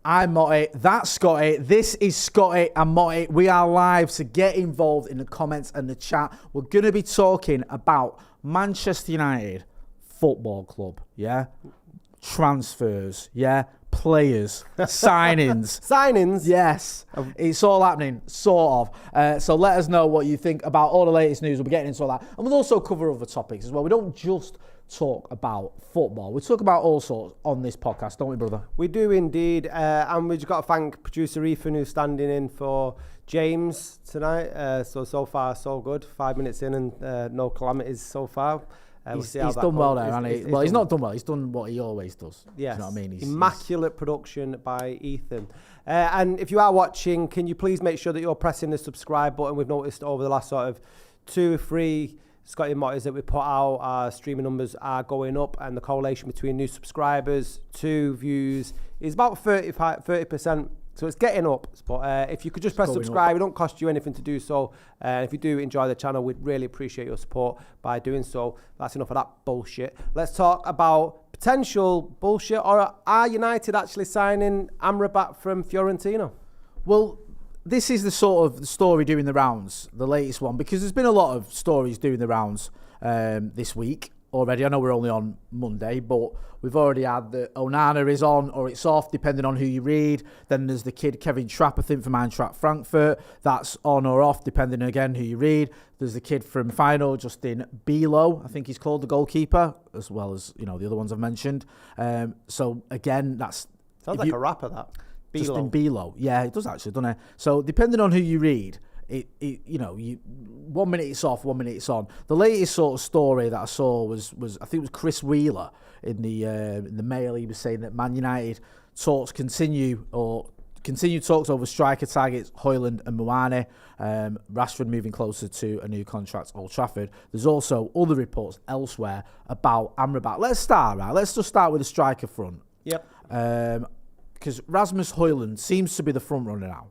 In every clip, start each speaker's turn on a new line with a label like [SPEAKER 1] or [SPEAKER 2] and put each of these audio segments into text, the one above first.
[SPEAKER 1] I'm Motty, that's Scotty, this is Scotty and Motty. We are live, so get involved in the comments and the chat. We're going to be talking about Manchester United Football Club, yeah? Transfers, yeah? Players, signings.
[SPEAKER 2] Signings?
[SPEAKER 1] Yes, it's all happening, sort of. So let us know what you think about all the latest news. We'll be getting into all that. And we'll also cover other topics as well. We don't just talk about football. We talk about all sorts on this podcast, don't we, brother?
[SPEAKER 2] We do indeed. And we've got to thank producer Ethan, who's standing in for James tonight. So far, so good. 5 minutes in and no calamities so far.
[SPEAKER 1] He's done well there, hasn't he? Well, he's not done well. He's done what he always does.
[SPEAKER 2] Yes.
[SPEAKER 1] Do you know what I mean?
[SPEAKER 2] Immaculate production by Ethan. And if you are watching, can you please make sure that you're pressing the subscribe button? We've noticed over the last sort of 2 or 3 Scotty and Mottys that we put out, our streaming numbers are going up, and the correlation between new subscribers to views is about 30%. So it's getting up. But if you could just press subscribe, it don't cost you anything to do so. If you do enjoy the channel, we'd really appreciate your support by doing so. That's enough of that bullshit. Let's talk about potential bullshit. Or are United actually signing Amrabat from Fiorentina?
[SPEAKER 1] Well, this is the sort of story doing the rounds, the latest one, because there's been a lot of stories doing the rounds this week already. I know we're only on Monday, but we've already had the Onana is on or it's off, depending on who you read. Then there's the kid Kevin Trapp, I think, from Eintracht Frankfurt. That's on or off, depending, again, who you read. There's the kid from Feyenoord, Justin Bilo, I think he's called, the goalkeeper, as well as, the other ones I've mentioned. So, again, that's...
[SPEAKER 2] Sounds like a rapper, that. Bilo.
[SPEAKER 1] Justin Bilo. Yeah, it does actually, doesn't it? So, depending on who you read, you 1 minute it's off, 1 minute it's on. The latest sort of story that I saw was I think it was Chris Wheeler in the Mail. He was saying that Man United talks continue talks over striker targets Hojlund and Muane. Rashford moving closer to a new contract at Old Trafford. There's also other reports elsewhere about Amrabat. Let's just start with the striker front.
[SPEAKER 2] Yep.
[SPEAKER 1] Because Rasmus Hojlund seems to be the front runner now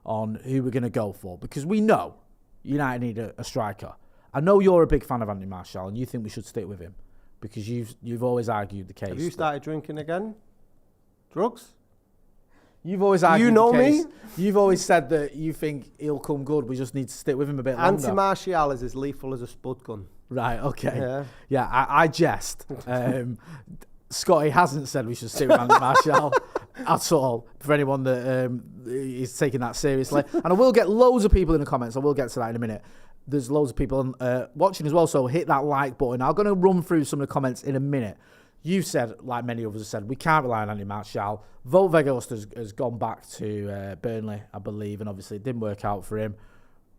[SPEAKER 1] on who we're going to go for, because we know United need a striker. I know you're a big fan of Anthony Martial and you think we should stick with him because you've always argued the case.
[SPEAKER 2] Have you started drinking again? Drugs?
[SPEAKER 1] You've always argued
[SPEAKER 2] the
[SPEAKER 1] case.
[SPEAKER 2] Me?
[SPEAKER 1] You've always said that you think he'll come good. We just need to stick with him a bit longer.
[SPEAKER 2] Anthony Martial is as lethal as a spud gun.
[SPEAKER 1] Right, okay. Yeah, I jest. Scotty hasn't said we should stick with Anthony Martial at all, for anyone that is taking that seriously. And I will get loads of people in the comments. I will get to that in a minute. There's loads of people watching as well, so hit that like button. I'm going to run through some of the comments in a minute. You've said, like many of us have said, we can't rely on Anthony Martial. Wout Weghorst has gone back to Burnley, I believe, and obviously it didn't work out for him.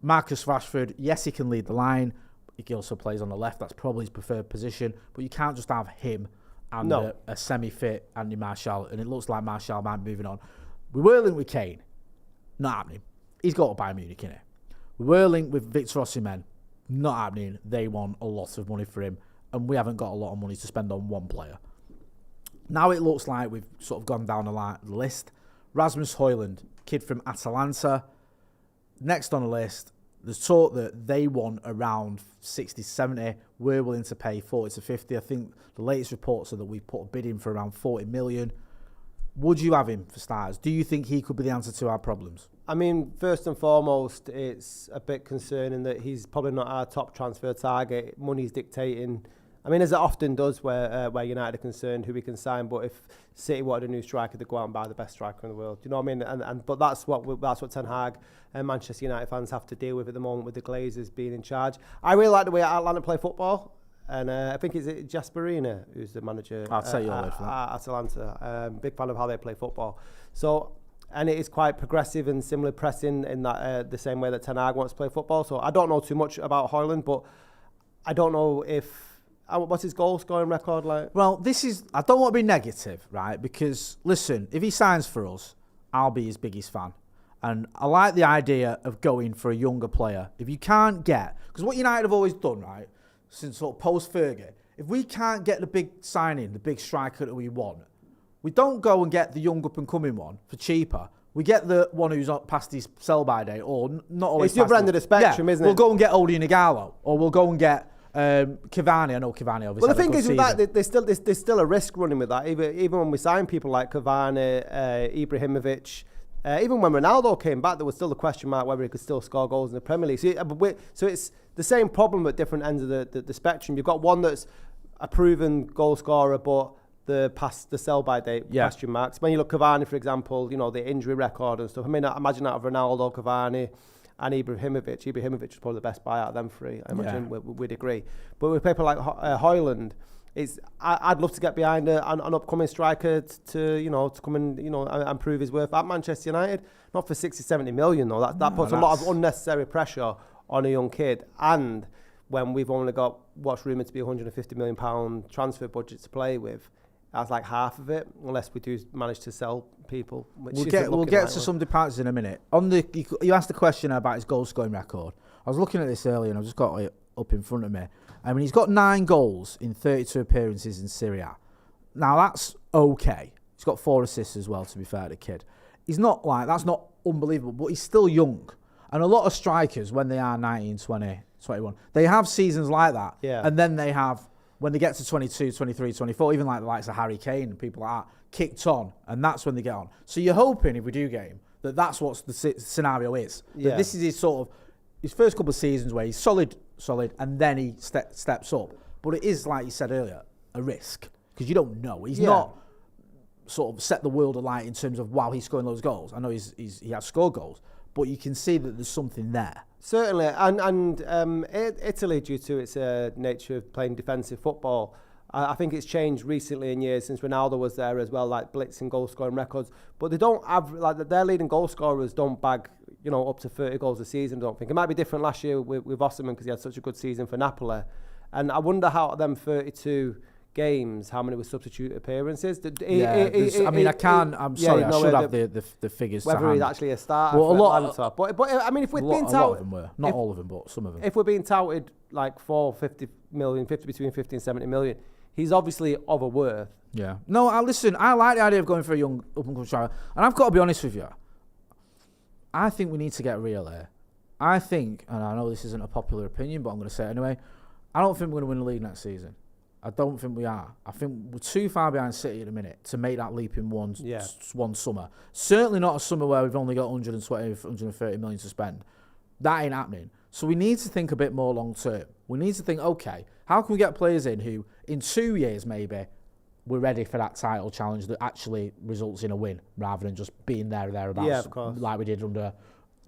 [SPEAKER 1] Marcus Rashford, yes, he can lead the line. He also plays on the left. That's probably his preferred position. But you can't just have him and a semi-fit Anthony Martial, and it looks like Martial might be moving on. We were linked with Kane. Not happening. He's got to Bayern Munich, innit? We were linked with Victor Osimhen. Not happening. They want a lot of money for him, and we haven't got a lot of money to spend on one player. Now it looks like we've sort of gone down the list. Rasmus Hojlund, kid from Atalanta. Next on the list, there's talk that they want around 60, 70. We're willing to pay 40 to 50. I think the latest reports are that we've put a bid in for around 40 million. Would you have him for starters? Do you think he could be the answer to our problems?
[SPEAKER 2] I mean, first and foremost, it's a bit concerning that he's probably not our top transfer target. Money's dictating. I mean, as it often does where United are concerned, who we can sign. But if City wanted a new striker, they'd go out and buy the best striker in the world. Do you know what I mean? But that's what Ten Hag and Manchester United fans have to deal with at the moment, with the Glazers being in charge. I really like the way Atalanta play football. And I think it's Gasperini who's the manager
[SPEAKER 1] I'll take your word for that.
[SPEAKER 2] At Atalanta. Big fan of how they play football. So, and it is quite progressive and similar pressing in that the same way that Ten Hag wants to play football. So I don't know too much about Hojlund, but I don't know what's his goal scoring record like?
[SPEAKER 1] Well, I don't want to be negative, right? Because, listen, if he signs for us, I'll be his biggest fan. And I like the idea of going for a younger player. If you can't get... Because what United have always done, right, since sort of post-Fergie, if we can't get the big signing, the big striker that we want, we don't go and get the young up-and-coming one for cheaper. We get the one who's not past his sell-by date, or not always.
[SPEAKER 2] It's the other end of the spectrum, isn't it?
[SPEAKER 1] We'll go and get Odion Ighalo, or we'll go and get Cavani, I know Cavani obviously.
[SPEAKER 2] Well, the thing is with that, there's still a risk running with that. Even when we sign people like Cavani, Ibrahimovic, even when Ronaldo came back, there was still a question mark whether he could still score goals in the Premier League. So it's the same problem at different ends of the spectrum. You've got one that's a proven goal scorer, but the sell-by date question marks. When you look Cavani, for example, the injury record and stuff. I mean, I imagine out of Ronaldo, Cavani, and Ibrahimovic was probably the best buy out of them three. I imagine we'd agree. But with people like Hojlund, I'd love to get behind an upcoming striker to come and and prove his worth at Manchester United. Not for 60-70 million though. That puts a lot of unnecessary pressure on a young kid. And when we've only got what's rumoured to be £150 million transfer budget to play with, that's like half of it, unless we do manage to sell people.
[SPEAKER 1] We'll get to some departures in a minute. You asked the question about his goal scoring record. I was looking at this earlier and I've just got it up in front of me. I mean, he's got 9 goals in 32 appearances in Serie A. Now that's okay. He's got 4 assists as well, to be fair to the kid. He's not that's not unbelievable, but he's still young. And a lot of strikers, when they are 19, 20, 21, they have seasons like that. Yeah. And then they have, when they get to 22, 23, 24, even like the likes of Harry Kane and people like that, kicked on, and that's when they get on. So you're hoping, if we do get him, that's what the scenario is. Yeah. That this is his first couple of seasons where he's solid, and then he steps up. But it is, like you said earlier, a risk, because you don't know. He's not sort of set the world alight in terms of, wow, he's scoring those goals. I know he has scored goals, but you can see that there's something there.
[SPEAKER 2] Certainly, and Italy, due to its nature of playing defensive football, I think it's changed recently in years since Ronaldo was there as well, like blitz and goal scoring records. But they don't have, their leading goal scorers don't bag, up to 30 goals a season. I don't think it might be different last year with Osman because he had such a good season for Napoli. And I wonder how them 32 games, how many were substitute appearances?
[SPEAKER 1] I'm sorry, I should have the figures.
[SPEAKER 2] Whether he's actually a starter for Atlanta. But I mean, if we're being touted,
[SPEAKER 1] a lot of them were. Not all of them, but some of them.
[SPEAKER 2] If we're being touted like for 50 between 50 and 70 million, he's obviously of a worth.
[SPEAKER 1] Yeah. No, listen, I like the idea of going for a young up-and-coming striker. And I've got to be honest with you. I think we need to get real here. I think, and I know this isn't a popular opinion, but I'm going to say it anyway, I don't think we're going to win the league next season. I don't think we are. I think we're too far behind City at the minute to make that leap in one summer. Certainly not a summer where we've only got 120, 130 million to spend. That ain't happening. So we need to think a bit more long term. We need to think, okay, how can we get players in who, in 2 years maybe, we're ready for that title challenge that actually results in a win rather than just being there or thereabouts,
[SPEAKER 2] yeah, of course,
[SPEAKER 1] like we did under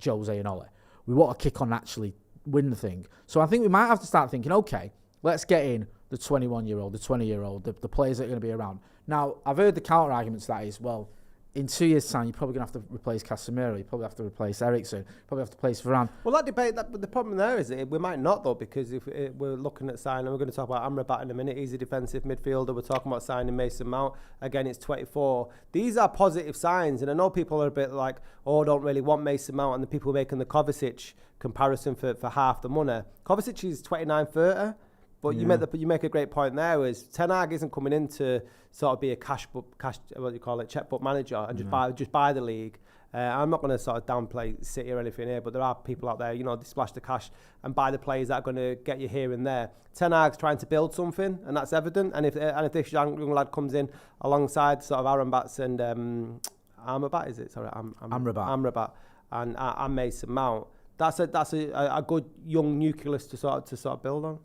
[SPEAKER 1] Jose and Ole. We want to kick on and actually win the thing. So I think we might have to start thinking, okay, let's get in the 21-year-old, the 20-year-old, the players that are going to be around. Now, I've heard the counter argument to that is, well, in 2 years' time, you're probably going to have to replace Casemiro, you probably have to replace Eriksen, probably have to replace Varane.
[SPEAKER 2] Well, that debate, the problem there is that we might not, though, because if we're looking at signing, we're going to talk about Amrabat in a minute, he's a defensive midfielder, we're talking about signing Mason Mount, again, it's 24. These are positive signs, and I know people are a bit like, oh, I don't really want Mason Mount, and the people making the Kovacic comparison for half the money. Kovacic is 29-30. But yeah, you make a great point there. Is Ten Hag isn't coming in to sort of be a cash what do you call it, checkbook manager and just buy the league. I'm not going to sort of downplay City or anything here, but there are people out there, they splash the cash and buy the players that are going to get you here and there. Ten Hag's trying to build something, and that's evident. And if this young lad comes in alongside sort of Amrabat and Amrabat, is it? Sorry, Amrabat and Mason Mount. That's a good young nucleus to sort of build on.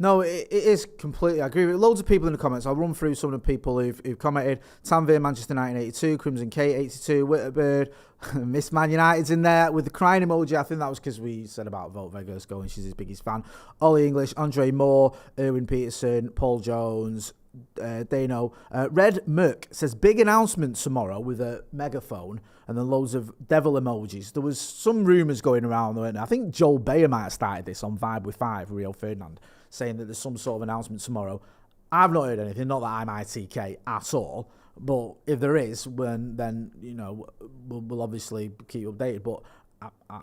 [SPEAKER 1] No, it is completely. I agree with loads of people in the comments. I'll run through some of the people who've commented. Tanvir, Manchester 1982, Crimson Kate 82, Witterbird, Miss Man United's in there with the crying emoji. I think that was because we said about Vote Vegas going. She's his biggest fan. Ollie English, Andre Moore, Erwin Peterson, Paul Jones, Dano. Red Merc says big announcement tomorrow with a megaphone and then loads of devil emojis. There was some rumours going around, weren't there? I think Joel Bayer might have started this on Vibe with 5, Rio Ferdinand, saying that there's some sort of announcement tomorrow. I've not heard anything, not that I'm ITK at all, but if there is, then we'll obviously keep updated. But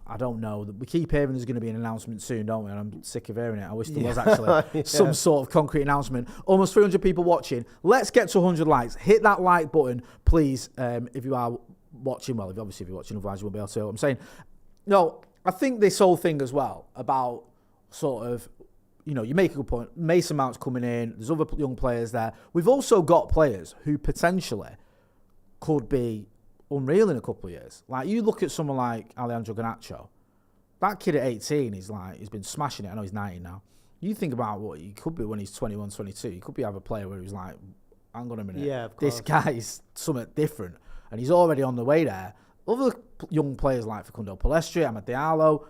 [SPEAKER 1] I don't know. We keep hearing there's going to be an announcement soon, don't we? And I'm sick of hearing it. I wish there was actually some sort of concrete announcement. Almost 300 people watching. Let's get to 100 likes. Hit that like button, please, if you are watching. Well, if you're watching, otherwise you won't be able to hear what I'm saying. No, I think this whole thing as well about sort of, you make a good point. Mason Mount's coming in. There's other young players there. We've also got players who potentially could be unreal in a couple of years. Like, you look at someone like Alejandro Garnacho. That kid at 18, he's been smashing it. I know he's 19 now. You think about what he could be when he's 21, 22. He could be a player where he's like, hang on a minute.
[SPEAKER 2] Yeah, of course.
[SPEAKER 1] This guy's something different. And he's already on the way there. Other young players like Facundo Palestri, Amad Diallo,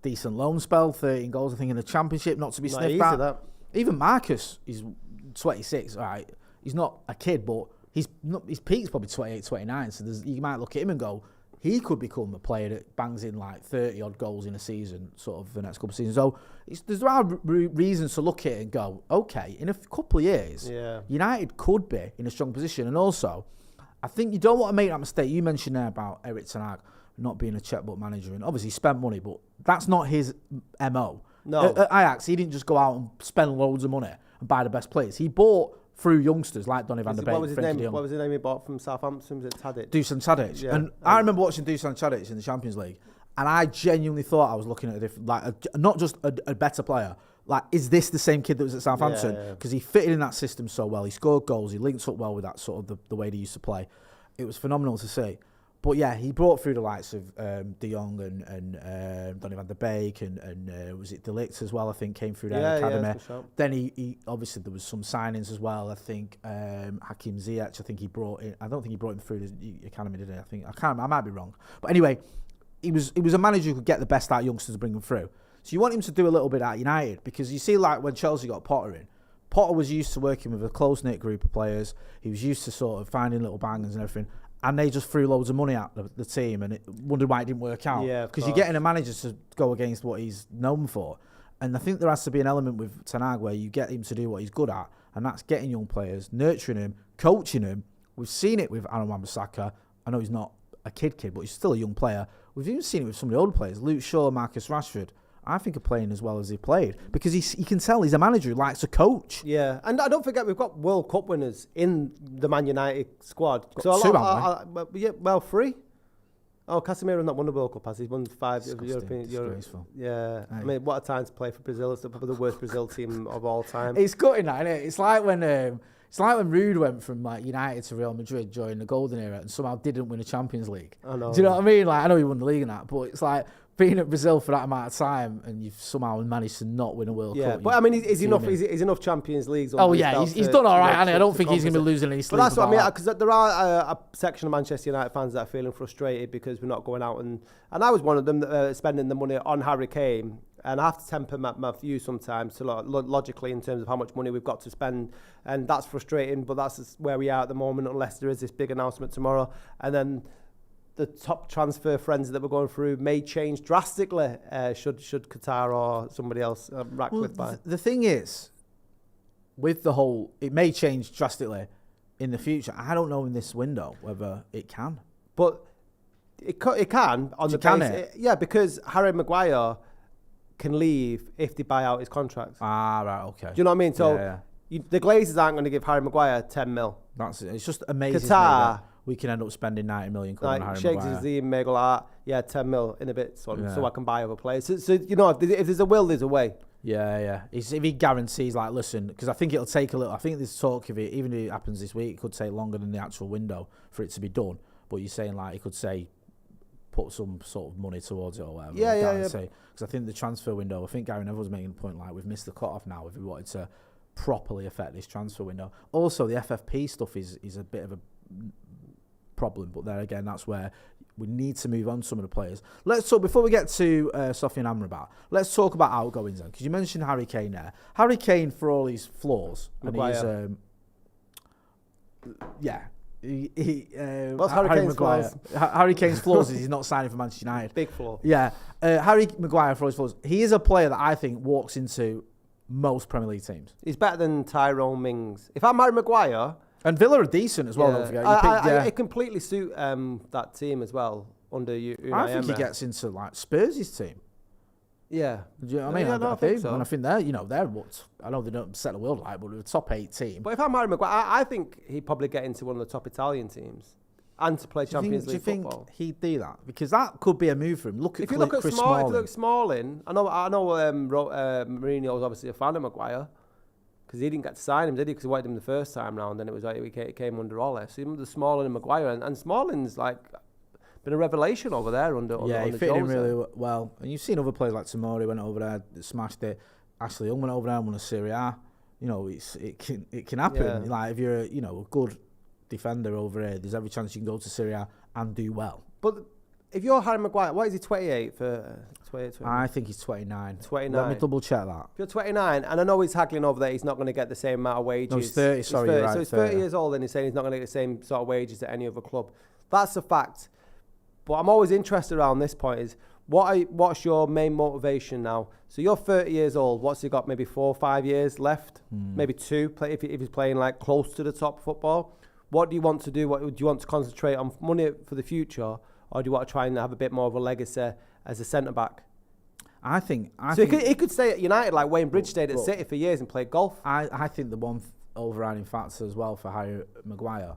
[SPEAKER 1] decent loan spell, 13 goals, I think, in the Championship, not to be sniffed at.
[SPEAKER 2] That.
[SPEAKER 1] Even Marcus is 26, all right. He's not a kid, but his peak's probably 28, 29. So you might look at him and go, he could become a player that bangs in like 30-odd goals in a season, sort of the next couple of seasons. So there are reasons to look at it and go, okay, in a couple of years, United could be in a strong position. And also, I think you don't want to make that mistake. You mentioned there about Erik ten Hag not being a checkbook manager, and obviously he spent money, but that's not his MO.
[SPEAKER 2] No.
[SPEAKER 1] At Ajax, he didn't just go out and spend loads of money and buy the best players. He bought through youngsters like Donny van der Beek.
[SPEAKER 2] What was his name? What was his name he bought from Southampton? Was it Tadic?
[SPEAKER 1] Dusan Tadic.
[SPEAKER 2] Yeah.
[SPEAKER 1] And I remember watching Dusan Tadic in the Champions League, and I genuinely thought I was looking at a different, not just a better player. Like, is this the same kid that was at Southampton? Because he fitted in that system so well. He scored goals. He linked up well with that sort of the way they used to play. It was phenomenal to see. But yeah, he brought through the likes of De Jong and Donny van der Beek and was it De Ligt as well, I think, came through their academy. Yeah, sure. Then he obviously there was some signings as well. I think Hakim Ziyech, I think he brought in. I don't think he brought him through the academy, did he? I might be wrong. But anyway, he was a manager who could get the best out of youngsters to bring them through. So you want him to do a little bit at United, because you see, like when Chelsea got Potter in, Potter was used to working with a close-knit group of players. He was used to sort of finding little bangers and everything. And they just threw loads of money at the team and wondered why it didn't work out.
[SPEAKER 2] Yeah,
[SPEAKER 1] because you're getting a manager to go against what he's known for. And I think there has to be an element with Ten Hag where you get him to do what he's good at, and that's getting young players, nurturing him, coaching him. We've seen it with Aaron Wan-Bissaka. I know he's not a kid, but he's still a young player. We've even seen it with some of the older players, Luke Shaw, Marcus Rashford. I think are playing as well as they played, because you can tell he's a manager who likes to coach.
[SPEAKER 2] Yeah, and I don't forget we've got World Cup winners in the Man United squad.
[SPEAKER 1] So
[SPEAKER 2] three. Oh, Casemiro's not won the World Cup, has he? He's won 5 European. Yeah, I mean, what a time to play for Brazil. It's probably the worst Brazil team of all time.
[SPEAKER 1] It's gutting, isn't it? It's like when Ruud went from like United to Real Madrid during the golden era and somehow didn't win a Champions League.
[SPEAKER 2] I know.
[SPEAKER 1] Do you know what I mean? Like, I know he won the league and that, but it's like being at Brazil for that amount of time and you've somehow managed to not win a World Cup.
[SPEAKER 2] Yeah, but I mean, he's enough Champions Leagues.
[SPEAKER 1] Oh yeah, he's done all right, hasn't he? I don't think he's going to be losing any sleep.
[SPEAKER 2] But that's what I mean, because there are a section of Manchester United fans that are feeling frustrated because we're not going out, and I was one of them spending the money on Harry Kane. And I have to temper my view sometimes to logically in terms of how much money we've got to spend. And that's frustrating, but that's where we are at the moment, unless there is this big announcement tomorrow. And then the top transfer frenzy that we're going through may change drastically should Qatar or somebody else Ratcliffe buy.
[SPEAKER 1] The thing is, with the whole, it may change drastically in the future. I don't know in this window whether it can.
[SPEAKER 2] But it can on the base. Yeah, because Harry Maguire can leave if they buy out his contract.
[SPEAKER 1] Ah, right, okay.
[SPEAKER 2] Do you know what I mean? So the Glazers aren't going to give Harry Maguire 10 mil.
[SPEAKER 1] That's it. It's just amazing.
[SPEAKER 2] Qatar,
[SPEAKER 1] we can end up spending 90 million on Harry
[SPEAKER 2] Shakes
[SPEAKER 1] Maguire.
[SPEAKER 2] Shakes may go 10 mil in a bit, so I can buy other players. So you know, if there's a will, there's a way.
[SPEAKER 1] Yeah. If he guarantees, like, listen, because I think it'll take a little. I think this talk of it, even if it happens this week, it could take longer than the actual window for it to be done. But you're saying like he could say, put some sort of money towards it or whatever.
[SPEAKER 2] Yeah.
[SPEAKER 1] Because I think the transfer window, I think Gary Neville was making a point like we've missed the cut-off now if we wanted to properly affect this transfer window. Also, the FFP stuff is a bit of a problem, but there again, that's where we need to move on to some of the players. Let's talk, before we get to Sofyan and Amrabat, let's talk about outgoings then, because you mentioned Harry Kane there. Harry Kane, for all his flaws,
[SPEAKER 2] Maguire.
[SPEAKER 1] What's
[SPEAKER 2] Harry Kane's flaws?
[SPEAKER 1] Harry Kane's flaws is he's not signing for Manchester United.
[SPEAKER 2] Big flaw.
[SPEAKER 1] Yeah. Harry Maguire, for all his flaws, he is a player that I think walks into most Premier League teams.
[SPEAKER 2] He's better than Tyrone Mings. If I'm Harry Maguire...
[SPEAKER 1] And Villa are decent as well, don't forget.
[SPEAKER 2] I completely suit that team as well under Unai
[SPEAKER 1] I think
[SPEAKER 2] Emery.
[SPEAKER 1] he gets into like Spurs' team.
[SPEAKER 2] Yeah.
[SPEAKER 1] Do you know what I mean? I think so. And I think they're what, I know they don't set the world light, but they're a top 8 team.
[SPEAKER 2] But if I'm Harry Maguire, I think he'd probably get into one of the top Italian teams. and to play Champions League football.
[SPEAKER 1] Do you think he'd do that? Because that could be a move for him. Look at Chris Smalling.
[SPEAKER 2] If you look at Smalling, I know Mourinho was obviously a fan of Maguire because he didn't get to sign him, did he? Because he wanted him the first time round, and it was like he came under Ole. So even the Smalling and Maguire, and Smalling's like been a revelation over there under
[SPEAKER 1] he
[SPEAKER 2] under
[SPEAKER 1] fit in
[SPEAKER 2] Jose.
[SPEAKER 1] really well. And you've seen other players like Tomori went over there, smashed it. Ashley Young went over there and won a Serie A. You know, it can happen.
[SPEAKER 2] Yeah.
[SPEAKER 1] Like if you're a good defender over here, there's every chance you can go to Serie A and do well.
[SPEAKER 2] But if you're Harry Maguire, what is he, 28 for 28?
[SPEAKER 1] I think he's 29.
[SPEAKER 2] 29.
[SPEAKER 1] Let me double check that.
[SPEAKER 2] If you're 29, and I know he's haggling over there, he's not going to get the same amount of wages.
[SPEAKER 1] No, he's 30, sorry, you're right,
[SPEAKER 2] So he's 30 years old and he's saying he's not going to get the same sort of wages at any other club. That's a fact. But I'm always interested around this point is, what's your main motivation now? So you're 30 years old. What's he got? Maybe 4 or 5 years left? Maybe 2, if he's playing like close to the top football. What do you want to do? What do you want to concentrate on money for the future? Or do you want to try and have a bit more of a legacy as a centre-back?
[SPEAKER 1] I think
[SPEAKER 2] he could stay at United like Wayne Bridge stayed at City for years and played golf.
[SPEAKER 1] I think the one overriding factor as well for Harry Maguire,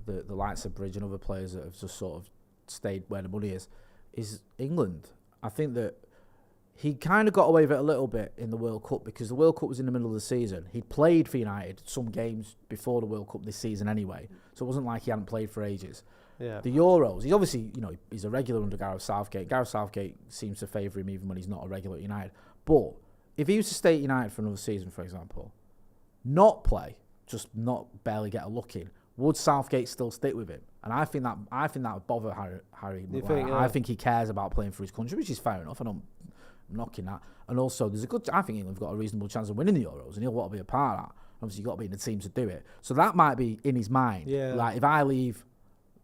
[SPEAKER 1] the likes of Bridge and other players that have just sort of stayed where the money is England. I think that he kind of got away with it a little bit in the World Cup because the World Cup was in the middle of the season. He'd played for United some games before the World Cup this season anyway, so it wasn't like he hadn't played for ages.
[SPEAKER 2] Yeah.
[SPEAKER 1] The Euros, he's obviously, he's a regular under Gareth Southgate. Gareth Southgate seems to favour him even when he's not a regular at United. But if he was to stay at United for another season, for example, not play, just not barely get a look in, would Southgate still stick with him? And I think that would bother Harry Maguire. I think he cares about playing for his country, which is fair enough. I'm knocking that. And also, I think England's got a reasonable chance of winning the Euros, and he'll want to be a part of that. Obviously, you've got to be in the team to do it. So that might be in his mind.
[SPEAKER 2] Yeah.
[SPEAKER 1] Like, if I leave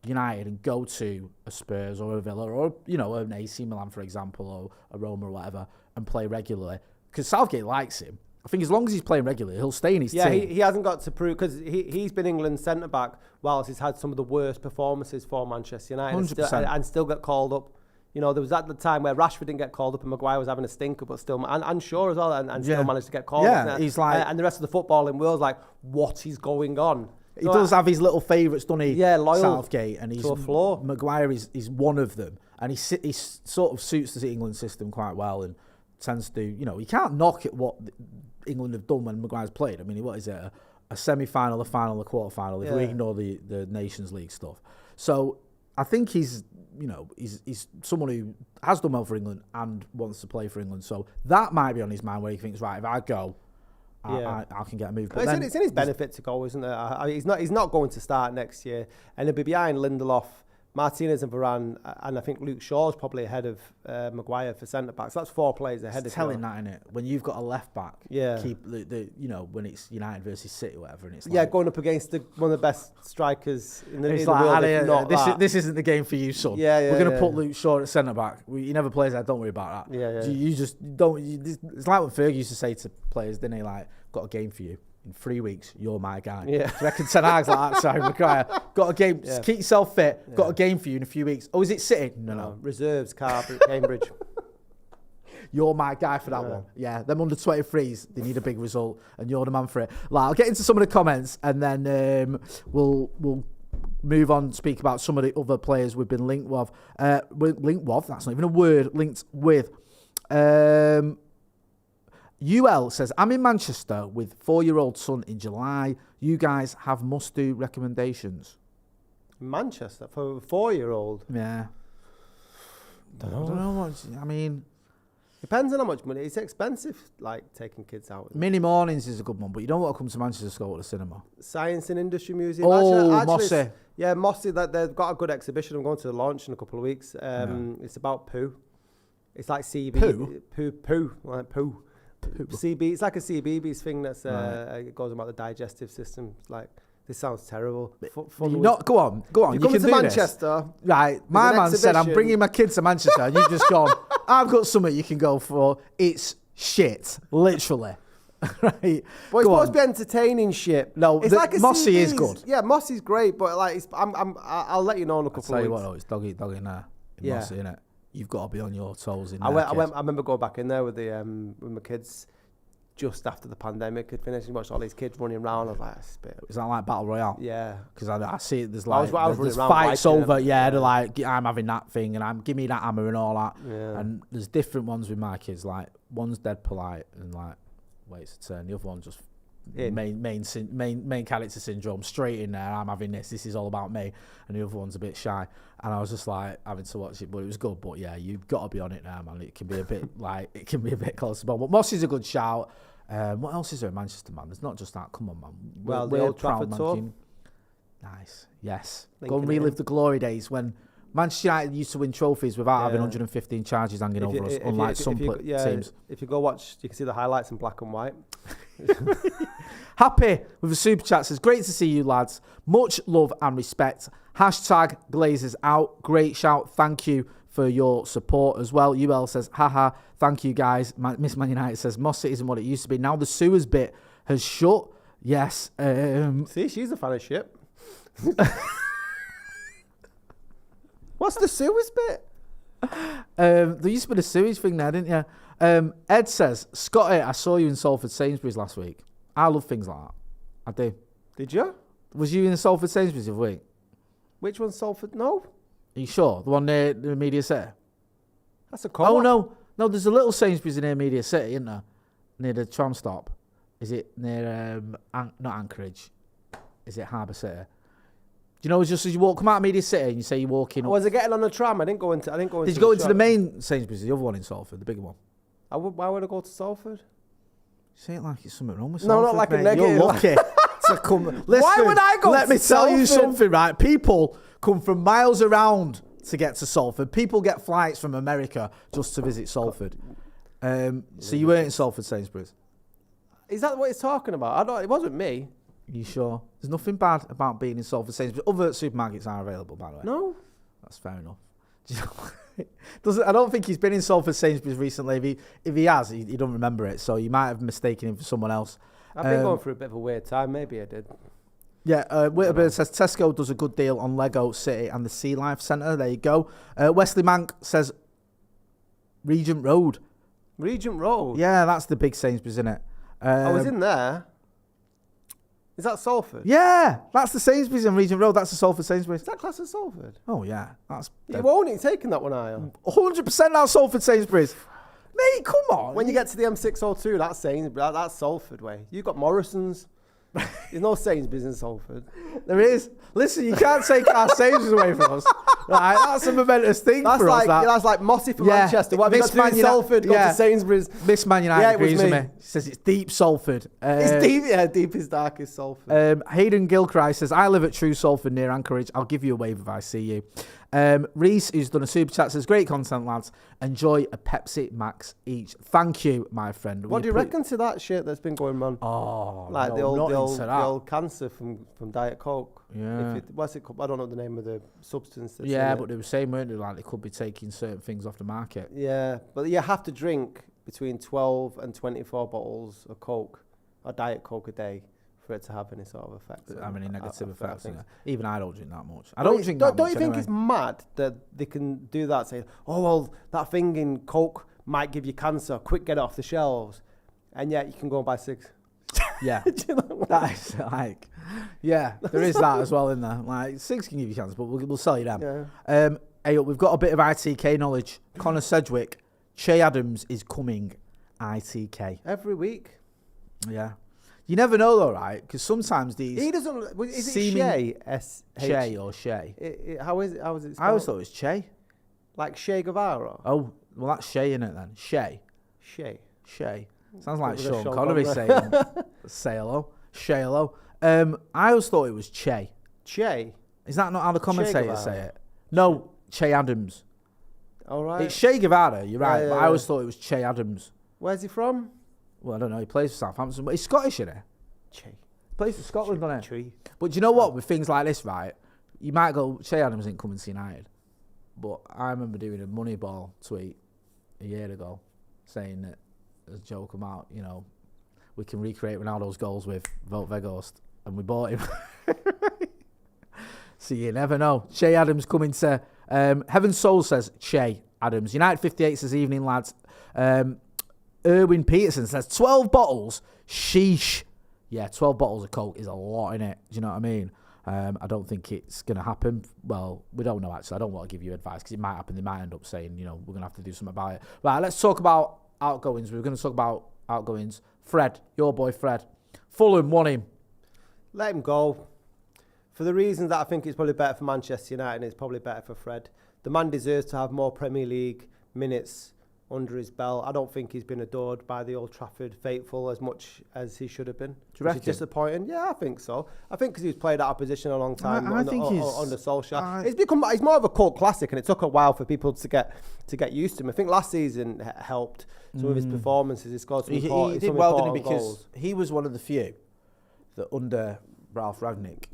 [SPEAKER 1] United and go to a Spurs or a Villa or, an AC Milan, for example, or a Roma or whatever, and play regularly, because Southgate likes him. I think as long as he's playing regularly, he'll stay in his team.
[SPEAKER 2] Yeah, he hasn't got to prove, because he's been England's centre-back whilst he's had some of the worst performances for Manchester United
[SPEAKER 1] 100%.
[SPEAKER 2] and still get called up. There was at the time where Rashford didn't get called up and Maguire was having a stinker, but still, and Shaw as well, and still managed to get called up.
[SPEAKER 1] Yeah, he's like...
[SPEAKER 2] And the rest of the footballing world's like, what is going on?
[SPEAKER 1] He does have his little favourites, doesn't he?
[SPEAKER 2] Yeah, loyal
[SPEAKER 1] Southgate, and he's
[SPEAKER 2] to a flaw.
[SPEAKER 1] Maguire is one of them, and he sort of suits the England system quite well, and tends to you can't knock at what England have done when Maguire's played. I mean, what is it? A semi-final, a final, a quarter-final. If we ignore the Nations League stuff, so I think he's someone who has done well for England and wants to play for England. So that might be on his mind where he thinks, right, if I go, I can get a move. But
[SPEAKER 2] it's in his benefit to go, isn't it? He's not going to start next year, and he'll be behind Lindelof, Martinez and Varane, and I think Luke Shaw's probably ahead of Maguire for centre backs. So that's 4 players ahead of him.
[SPEAKER 1] Telling that, innit? When you've got a left back, keep the when it's United versus City or whatever, and it's
[SPEAKER 2] going up against one of the best strikers in the world.
[SPEAKER 1] This isn't the game for you, son. We're going to put Luke Shaw at centre back. He never plays that. Don't worry about that. You just don't. It's like what Fergie used to say to players, didn't he? Like, got a game for you. In 3 weeks, you're my guy. Yeah. Do you reckon Ten Hag's like that? Sorry, Maguire. Got a game. Just keep yourself fit. Yeah. Got a game for you in a few weeks. Oh, is it City? No.
[SPEAKER 2] Reserves, Cambridge.
[SPEAKER 1] You're my guy for that one. Yeah, them under 23s, they need a big result, and you're the man for it. Like, I'll get into some of the comments, and then we'll move on, speak about some of the other players we've been linked with. That's not even a word. Linked with. UL says, I'm in Manchester with 4-year-old son in July. You guys have must-do recommendations.
[SPEAKER 2] Manchester for a 4-year-old?
[SPEAKER 1] Yeah. I don't know what. I mean,
[SPEAKER 2] depends on how much money. It's expensive, like taking kids out.
[SPEAKER 1] Mini mornings is a good one, but you don't want to come to Manchester to go to the cinema.
[SPEAKER 2] Science and Industry Museum.
[SPEAKER 1] Mossy.
[SPEAKER 2] Yeah, Mossy. They've got a good exhibition. I'm going to the launch in a couple of weeks. It's about poo. It's like CB. Poo. Like poo. CB, it's like a CBeebies thing that's it goes about the digestive system. It's like, this sounds terrible.
[SPEAKER 1] Go on. You
[SPEAKER 2] come
[SPEAKER 1] can
[SPEAKER 2] to
[SPEAKER 1] do
[SPEAKER 2] Manchester.
[SPEAKER 1] This. Right, my man said I'm bringing my kids to Manchester, and you've just gone. I've got something you can go for. It's shit, literally. Right.
[SPEAKER 2] But it's supposed to be entertaining shit.
[SPEAKER 1] No,
[SPEAKER 2] it's like a
[SPEAKER 1] Mossy
[SPEAKER 2] CBeebies.
[SPEAKER 1] is good.
[SPEAKER 2] Yeah, Mossy's great, but like I'll let you know in a couple of weeks.
[SPEAKER 1] I'll tell you what, though, it's doggy in there. Mossy, innit? You've got to be on your toes in there.
[SPEAKER 2] I remember going back in there with my kids. just after the pandemic had finished. You watched all these kids running around. I was like, that's a bit.
[SPEAKER 1] Is that like Battle Royale?
[SPEAKER 2] Yeah.
[SPEAKER 1] Because I see it, there's
[SPEAKER 2] I was
[SPEAKER 1] like, there's fights over, they're like, I'm having that thing, and give me that hammer and all that.
[SPEAKER 2] Yeah.
[SPEAKER 1] And there's different ones with my kids, like, one's dead polite and like, waits a turn. The other one's just main character syndrome, straight in there, I'm having this is all about me. And the other one's a bit shy. And I was just like, having to watch it, but it was good. But yeah, you've got to be on it now, man. It can be a bit close to ball. But Moss is a good shout. What else is there in Manchester, man? There's not just that. Come on, man.
[SPEAKER 2] Well, the Old Trafford tour.
[SPEAKER 1] Nice. Yes. Go and relive the glory days when Manchester United used to win trophies without having 115 charges hanging over us, unlike some teams.
[SPEAKER 2] If you go watch, you can see the highlights in black and white.
[SPEAKER 1] Happy with the super chat says, great to see you lads. Much love and respect. Hashtag Glazers out. Great shout. Thank you for your support as well. UL says, haha, thank you guys. Miss Man United says, Moss City isn't what it used to be. Now the sewers bit has shut. Yes.
[SPEAKER 2] See, she's a fan of shit. What's the sewers bit?
[SPEAKER 1] There used to be the sewage thing there, didn't you? Ed says, Scotty, I saw you in Salford Sainsbury's last week. I love things like that. I do.
[SPEAKER 2] Did you?
[SPEAKER 1] Was you in Salford Sainsbury's the other week?
[SPEAKER 2] Which one's Salford? No.
[SPEAKER 1] Are you sure? The one near the Media City?
[SPEAKER 2] That's a co-op.
[SPEAKER 1] Oh, no. No, there's a little Sainsbury's near Media City, isn't there? Near the tram stop. Is it near, not Anchorage? Is it Harbour City? Do you know, it's just as you come out of Media City and you say you're walking up.
[SPEAKER 2] Was it getting on the tram? I didn't go into.
[SPEAKER 1] Did you go into the main Sainsbury's, the other one in Salford, the bigger one?
[SPEAKER 2] Why would I go to Salford?
[SPEAKER 1] You say it like it's something wrong with
[SPEAKER 2] Salford. No, not like mate. A negative.
[SPEAKER 1] You're lucky to come. Listen,
[SPEAKER 2] why would I go?
[SPEAKER 1] Let me tell
[SPEAKER 2] Salford?
[SPEAKER 1] you something, right? People come from miles around to get to Salford. People get flights from America just to visit Salford. So you weren't in Salford Sainsbury's?
[SPEAKER 2] Is that what he's talking about? It wasn't me.
[SPEAKER 1] Are you sure? There's nothing bad about being in Salford Sainsbury's. Other supermarkets are available, by the way.
[SPEAKER 2] No.
[SPEAKER 1] That's fair enough. I don't think he's been in Salford Sainsbury's recently. If he has, he don't remember it. So you might have mistaken him for someone else.
[SPEAKER 2] I've been going through a bit of a weird time. Maybe I did.
[SPEAKER 1] Yeah, Whitterbird says Tesco does a good deal on Lego City and the Sea Life Centre. There you go. Wesley Mank says Regent Road.
[SPEAKER 2] Regent Road?
[SPEAKER 1] Yeah, that's the big Sainsbury's, isn't it?
[SPEAKER 2] I was in there. Is that Salford?
[SPEAKER 1] Yeah, that's the Sainsbury's in Regent Road. That's the Salford Sainsbury's.
[SPEAKER 2] Is that class as Salford?
[SPEAKER 1] Oh, yeah.
[SPEAKER 2] You won't be taking that one, are you?
[SPEAKER 1] 100% now Salford Sainsbury's. Mate, come on.
[SPEAKER 2] When you get to the M602, that's Sainsbury's. That's Salford way. You've got Morrison's. There's no Sainsbury's in Salford.
[SPEAKER 1] There is. Listen, you can't take our Sainsbury's away from us. Right, that's a momentous thing for us.
[SPEAKER 2] That's like Mossy from Manchester. What have you got to do in Salford? Go to Sainsbury's.
[SPEAKER 1] Miss Man United agrees with me. She says it's deep Salford.
[SPEAKER 2] It's deep, deep is dark is Salford.
[SPEAKER 1] Hayden Gilcry says, I live at True Salford near Anchorage. I'll give you a wave if I see you. Reese, who's done a super chat, says, great content, lads. Enjoy a Pepsi Max each. Thank you, my friend.
[SPEAKER 2] What do you reckon to that shit that's been going on?
[SPEAKER 1] Oh,
[SPEAKER 2] like
[SPEAKER 1] no,
[SPEAKER 2] the old cancer from Diet Coke.
[SPEAKER 1] Yeah.
[SPEAKER 2] What's it called? I don't know the name of the substance.
[SPEAKER 1] Yeah, but they were saying, weren't they, like they could be taking certain things off the market.
[SPEAKER 2] Yeah, but you have to drink between 12 and 24 bottles of Coke or Diet Coke a day for it to have any sort of effect.
[SPEAKER 1] Any negative effects. Even I don't drink that much. I don't drink that much.
[SPEAKER 2] Don't you think it's mad that they can do that? Say, oh, well, that thing in Coke might give you cancer. Quick, get it off the shelves. And yet you can go and buy 6.
[SPEAKER 1] Yeah. That is like, yeah, there is that as well in there. Like 6 can give you cancer, but we'll sell you them.
[SPEAKER 2] Yeah.
[SPEAKER 1] Hey, we've got a bit of ITK knowledge. Connor Sedgwick, Che Adams is coming ITK.
[SPEAKER 2] Every week?
[SPEAKER 1] Yeah. You never know though, right? Because sometimes these...
[SPEAKER 2] He doesn't... Is it Che?
[SPEAKER 1] Che or Shay?
[SPEAKER 2] How is it spelled?
[SPEAKER 1] I always thought it was Che.
[SPEAKER 2] Like Che Guevara?
[SPEAKER 1] Oh, well that's Shay in it then. Shay.
[SPEAKER 2] Shay.
[SPEAKER 1] Sounds like Sean Connery saying, say hello. Shay hello. I always thought it was Che.
[SPEAKER 2] Che?
[SPEAKER 1] Is that not how the commentators say it? No, Che Adams.
[SPEAKER 2] All right.
[SPEAKER 1] It's Che Guevara, you're right, but I always thought it was Che Adams.
[SPEAKER 2] Where's he from?
[SPEAKER 1] Well, I don't know. He plays for Southampton, but he's Scottish, isn't he?
[SPEAKER 2] Che.
[SPEAKER 1] Plays for Scotland, doesn't he?
[SPEAKER 2] Tree.
[SPEAKER 1] But do you know what? With things like this, right? You might go, Che Adams ain't coming to United. But I remember doing a Moneyball tweet a year ago saying that, as a joke about, you know, we can recreate Ronaldo's goals with Wout Weghorst, and we bought him. So you never know. Che Adams coming to... Heaven Soul says, Che Adams. United 58 says, evening, lads. Erwin Peterson says 12 bottles. Sheesh. Yeah, 12 bottles of Coke is a lot in it. Do you know what I mean? I don't think it's going to happen. Well, we don't know, actually. I don't want to give you advice because it might happen. They might end up saying, we're going to have to do something about it. Right, let's talk about outgoings. We're going to talk about outgoings. Fred, your boy Fred. Fulham want him.
[SPEAKER 2] Let him go. For the reasons that I think it's probably better for Manchester United and it's probably better for Fred. The man deserves to have more Premier League minutes under his belt. I don't think he's been adored by the Old Trafford faithful as much as he should have been.
[SPEAKER 1] Do you reckon?
[SPEAKER 2] Which is disappointing. Yeah, I think so. I think because he's played out of position a long time under Solskjaer. He's more of a cult classic, and it took a while for people to get used to him. I think last season helped some of his performances. He scored some important
[SPEAKER 1] he did well, didn't he? Because
[SPEAKER 2] goals.
[SPEAKER 1] He was one of the few that under Ralph Rangnick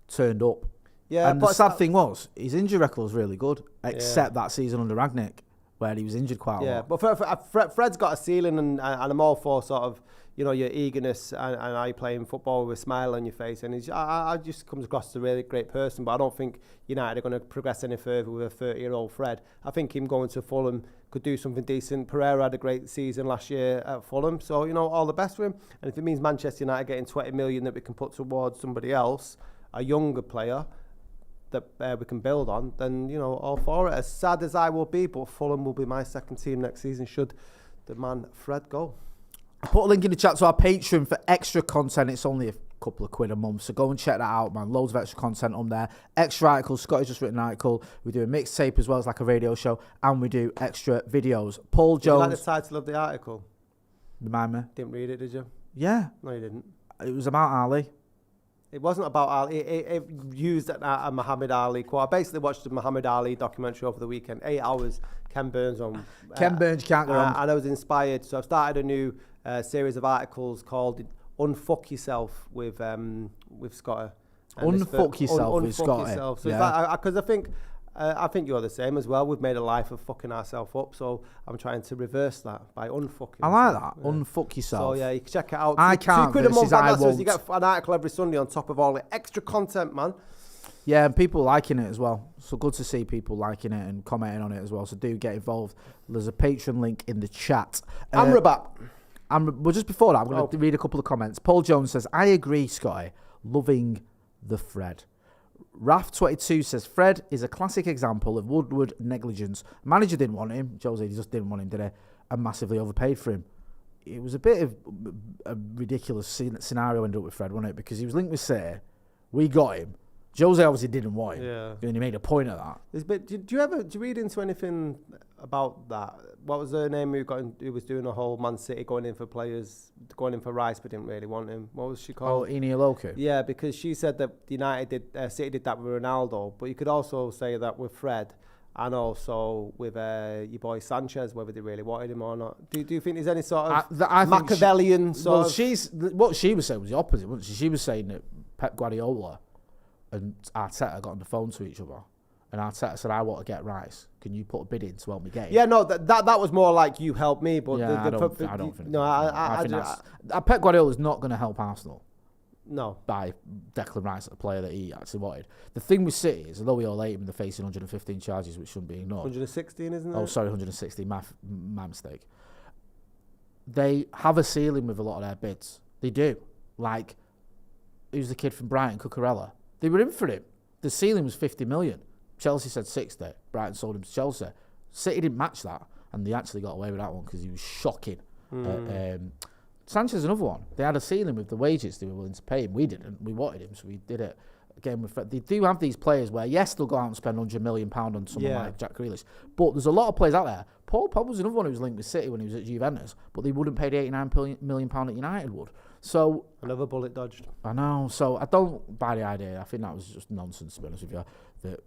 [SPEAKER 1] turned up. Yeah, and the sad thing was his injury record was really good, except that season under Rangnick, where he was injured quite a lot.
[SPEAKER 2] Yeah, but Fred's got a ceiling, and I'm all for sort of, your eagerness and how you playing football with a smile on your face. And I just comes across as a really great person, but I don't think United are going to progress any further with a 30-year-old Fred. I think him going to Fulham could do something decent. Pereira had a great season last year at Fulham, so, all the best for him. And if it means Manchester United getting 20 million that we can put towards somebody else, a younger player, that we can build on, then, all for it. As sad as I will be, but Fulham will be my second team next season should the man Fred go.
[SPEAKER 1] I put a link in the chat to our Patreon for extra content. It's only a couple of quid a month, so go and check that out, man. Loads of extra content on there. Extra articles. Scotty's just written an article. We do a mixtape as well as like a radio show, and we do extra videos. Paul Jones.
[SPEAKER 2] Did you like the title of the article?
[SPEAKER 1] Remind me.
[SPEAKER 2] Didn't read it, did you?
[SPEAKER 1] Yeah.
[SPEAKER 2] No, you didn't.
[SPEAKER 1] It was about Ali.
[SPEAKER 2] It wasn't about Ali. It used a Muhammad Ali quote. I basically watched the Muhammad Ali documentary over the weekend. 8 hours. Ken Burns on.
[SPEAKER 1] Ken Burns can't go on.
[SPEAKER 2] And I was inspired. So I've started a new series of articles called "Unfuck Yourself" with Scotty.
[SPEAKER 1] Unfuck yourself with Scotty.
[SPEAKER 2] So because I think you're the same as well. We've made a life of fucking ourselves up, so I'm trying to reverse that by unfucking.
[SPEAKER 1] I like that. Yeah. Unfuck yourself.
[SPEAKER 2] So yeah, you can check it out.
[SPEAKER 1] I can't.
[SPEAKER 2] £2 a month. So you get an article every Sunday on top of all the extra content, man.
[SPEAKER 1] Yeah, and people liking it as well. So good to see people liking it and commenting on it as well. So do get involved. There's a Patreon link in the chat.
[SPEAKER 2] Amrabat.
[SPEAKER 1] Well, just before that, I'm going to read a couple of comments. Paul Jones says, I agree, Scotty. Loving the Fred. Raf22 says, Fred is a classic example of Woodward negligence. Manager didn't want him. Jose just didn't want him, did he? And massively overpaid for him. It was a bit of a ridiculous scenario ended up with Fred, wasn't it? Because he was linked with City. We got him. Jose obviously didn't want him. Yeah. And he made a point of that.
[SPEAKER 2] Do you read into anything about that? What was her name who was doing a whole Man City going in for players, going in for Rice but didn't really want him? What was she called?
[SPEAKER 1] Oh, Ine Aloku.
[SPEAKER 2] Yeah, because she said that City did that with Ronaldo, but you could also say that with Fred and also with your boy Sanchez, whether they really wanted him or not. Do you think there's any sort of Machiavellian sort of...
[SPEAKER 1] What she was saying was the opposite, wasn't she? She was saying that Pep Guardiola and Arteta got on the phone to each other, and Arteta said, I want to get Rice. Can you put a bid in to help me get him?
[SPEAKER 2] Yeah, no, that was more like you help me, but...
[SPEAKER 1] Yeah, I don't think... No, I think Pep Guardiola's not going to help Arsenal.
[SPEAKER 2] No.
[SPEAKER 1] By Declan Rice, a player that he actually wanted. The thing with City is, although we all hate him, they're facing 115 charges, which shouldn't be ignored.
[SPEAKER 2] 116, isn't it?
[SPEAKER 1] Oh, sorry, 116. My mistake. They have a ceiling with a lot of their bids. They do. Like, who's the kid from Brighton, Cucurella? They were in for him. The ceiling was 50 million. Chelsea said 60. Brighton sold him to Chelsea. City didn't match that, and they actually got away with that one because he was shocking. Sanchez, another one. They had a ceiling with the wages they were willing to pay him. We didn't. We wanted him, so we did it. Again, they do have these players where, yes, they'll go out and spend £100 million on someone like Jack Grealish, but there's a lot of players out there. Paul Pogba was another one who was linked with City when he was at Juventus, but they wouldn't pay the £89 million at United would. So
[SPEAKER 2] another bullet dodged.
[SPEAKER 1] I know. So I don't buy the idea. I think that was just nonsense, to be honest with you.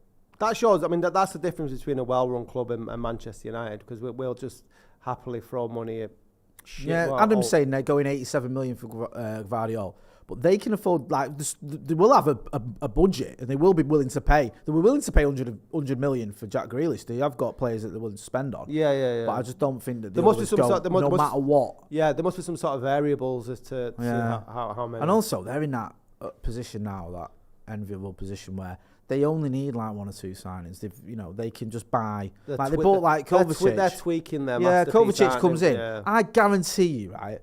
[SPEAKER 2] That shows. I mean, that's the difference between a well-run club and Manchester United, because we'll just happily throw money at. Shit.
[SPEAKER 1] Yeah, Adam's saying they're going 87 million for Gvardiol, but they can afford, like, they will have a budget, and they will be willing to pay. They were willing to pay 100 million for Jack Grealish. They have got players that they're willing to spend on.
[SPEAKER 2] Yeah.
[SPEAKER 1] But I just don't think that there must be some sort. No matter what.
[SPEAKER 2] Yeah, there must be some sort of variables as to how many.
[SPEAKER 1] And also, they're in that position now, that enviable position where they only need like 1 or 2 signings. They can just buy. They bought Kovacic.
[SPEAKER 2] They're tweaking them.
[SPEAKER 1] Yeah, Kovacic comes in. Yeah. I guarantee you, right?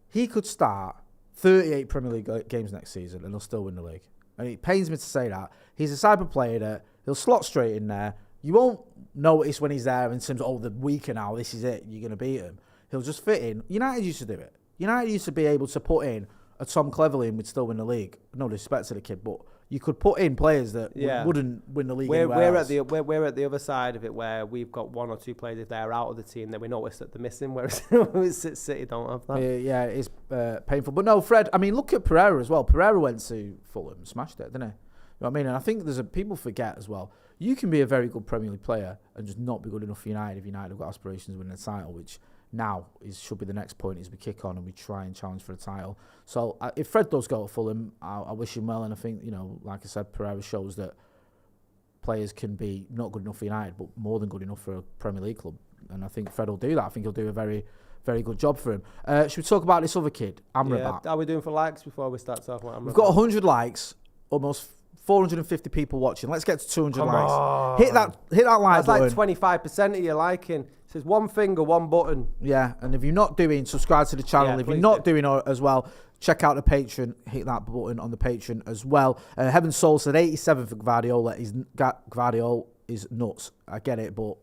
[SPEAKER 1] He could start 38 Premier League games next season and he'll still win the league. And it pains me to say that. He's a type of player that he'll slot straight in there. You won't notice when he's there in terms of, the weaker now, this is it, you're going to beat him. He'll just fit in. United used to do it. United used to be able to put in a Tom Cleverley and would still win the league. No disrespect to the kid, but you could put in players that wouldn't win the league
[SPEAKER 2] we're at the other side of it, where we've got 1 or 2 players, if they're out of the team, that we notice that they're missing, whereas City don't have that.
[SPEAKER 1] Yeah, it's painful. But no, Fred, I mean, look at Pereira as well. Pereira went to Fulham, smashed it, didn't he? You know what I mean? And I think people forget as well, you can be a very good Premier League player and just not be good enough for United if United have got aspirations of winning a title, which now should be the next point as we kick on and we try and challenge for a title. So if Fred does go to Fulham, I wish him well. And I think, like I said, Pereira shows that players can be not good enough for United, but more than good enough for a Premier League club. And I think Fred will do that. I think he'll do a very, very good job for him. Should we talk about this other kid, Amrabat?
[SPEAKER 2] Yeah. How are we doing for likes before we start talking about Amrabat?
[SPEAKER 1] We've got 100 likes, almost 450 people watching. Let's get to 200 likes.
[SPEAKER 2] On.
[SPEAKER 1] Hit that like button.
[SPEAKER 2] That's like 25% of your liking. It says one finger, one button.
[SPEAKER 1] Yeah, and if you're not doing, subscribe to the channel. If you're not doing as well, check out the Patreon. Hit that button on the Patreon as well. Heaven Soul said 87 for Guardiola. Guardiola is nuts. I get it, but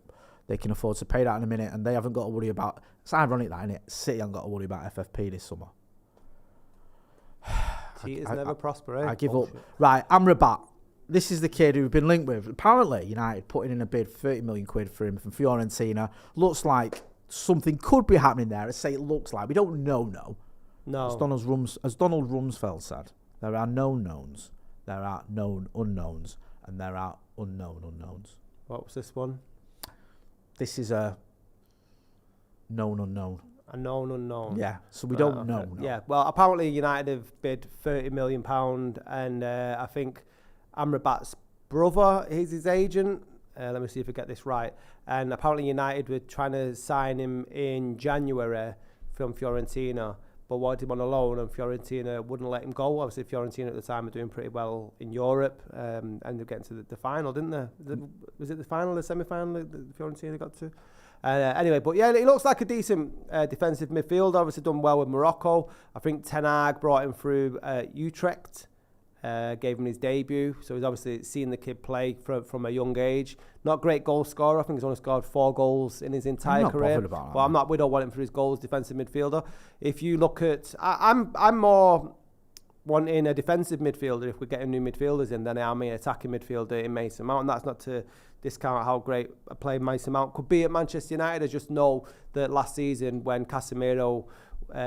[SPEAKER 1] they can afford to pay that in a minute, and they haven't got to worry about. It's ironic that, isn't it? City haven't got to worry about FFP this summer.
[SPEAKER 2] Cheaters never prosper, eh?
[SPEAKER 1] I give up. Right, Amrabat. This is the kid who've been linked with. Apparently, United putting in a bid, 30 million quid for him from Fiorentina. Looks like something could be happening there. I say it looks like. We don't know,
[SPEAKER 2] No.
[SPEAKER 1] As Donald Rumsfeld said, there are known knowns, there are known unknowns, and there are unknown unknowns.
[SPEAKER 2] What was this one?
[SPEAKER 1] This is a known unknown.
[SPEAKER 2] A known unknown.
[SPEAKER 1] Yeah, so we don't know.
[SPEAKER 2] No. Yeah, well, apparently United have bid £30 million, and I think Amrabat's brother is his agent. Let me see if I get this right. And apparently United were trying to sign him in January from Fiorentina, but wanted him on a loan, and Fiorentina wouldn't let him go. Obviously, Fiorentina at the time were doing pretty well in Europe, ended up getting to the final, didn't they? Was it the final, the semi-final that Fiorentina got to? Anyway, but yeah, it looks like a decent defensive midfield. Obviously done well with Morocco. I think Ten Hag brought him through Utrecht, gave him his debut. So he's obviously seen the kid play from a young age. Not great goal scorer. I think he's only scored 4 goals in his entire career. But we don't want him for his goals, defensive midfielder. If you look at, I'm more wanting a defensive midfielder if we're getting new midfielders in than I am an attacking midfielder in Mason Mount. And that's not to discount how great a player Mason Mount could be at Manchester United. I just know that last season when Casemiro